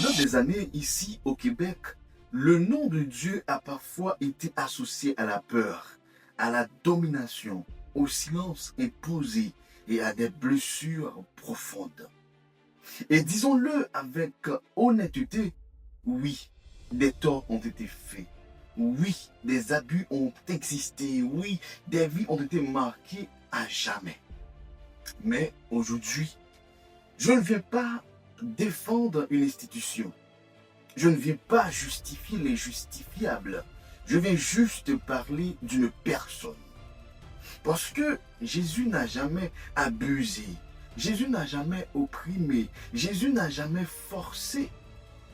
Pendant des années, ici au Québec, le nom de Dieu a parfois été associé à la peur, à la domination, au silence imposé et à des blessures profondes. Et disons-le avec honnêteté, oui, des torts ont été faits. Oui, des abus ont existé. Oui, des vies ont été marquées à jamais. Mais aujourd'hui, je ne viens pas défendre une institution. Je ne viens pas justifier les justifiables. Je viens juste parler d'une personne. Parce que Jésus n'a jamais abusé. Jésus n'a jamais opprimé. Jésus n'a jamais forcé.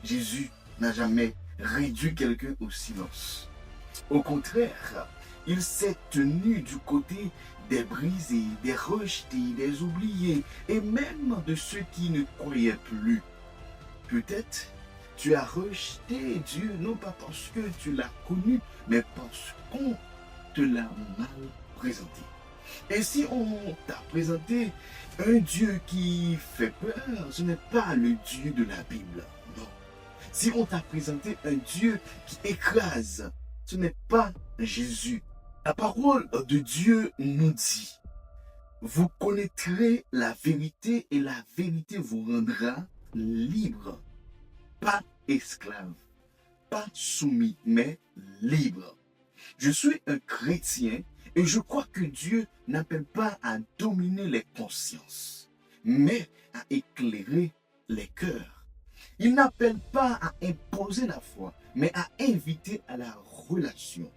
Jésus n'a jamais réduit quelqu'un au silence. Au contraire, il s'est tenu du côté des brisés, des rejetés, des oubliés et même de ceux qui ne croyaient plus. Peut-être tu as rejeté Dieu non pas parce que tu l'as connu, mais parce qu'on te l'a mal présenté. Et si on t'a présenté un Dieu qui fait peur, ce n'est pas le Dieu de la Bible, non. Si on t'a présenté un Dieu qui écrase, ce n'est pas Jésus. La parole de Dieu nous dit, vous connaîtrez la vérité et la vérité vous rendra libre. Pas esclave, pas soumis, mais libre. Je suis un chrétien et je crois que Dieu n'appelle pas à dominer les consciences, mais à éclairer les cœurs. Il n'appelle pas à imposer la foi, mais à inviter à la relation.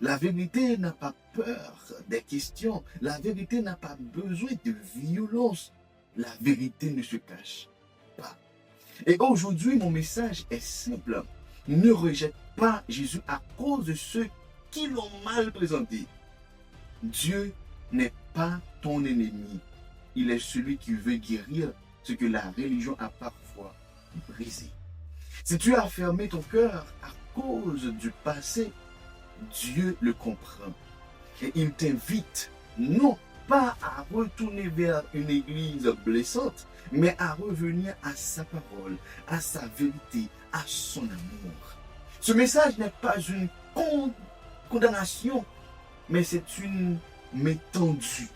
La vérité n'a pas peur des questions. La vérité n'a pas besoin de violence. La vérité ne se cache pas. Et aujourd'hui, mon message est simple. Ne rejette pas Jésus à cause de ceux qui l'ont mal présenté. Dieu n'est pas ton ennemi. Il est celui qui veut guérir ce que la religion a parfois brisé. Si tu as fermé ton cœur à cause du passé, Dieu le comprend. Et il t'invite non pas à retourner vers une église blessante, mais à revenir à sa parole, à sa vérité, à son amour. Ce message n'est pas une condamnation, mais c'est une étendue.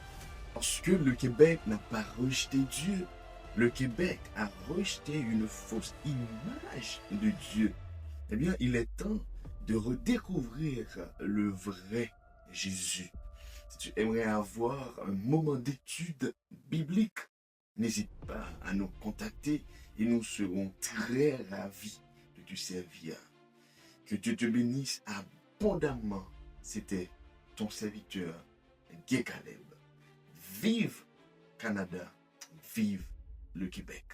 Parce que le Québec n'a pas rejeté Dieu. Le Québec a rejeté une fausse image de Dieu. Eh bien, il est temps de redécouvrir le vrai Jésus. Si tu aimerais avoir un moment d'étude biblique, n'hésite pas à nous contacter et nous serons très ravis de te servir. Que Dieu te bénisse abondamment. C'était ton serviteur, Guy Caleb. Vive Canada, vive le Québec.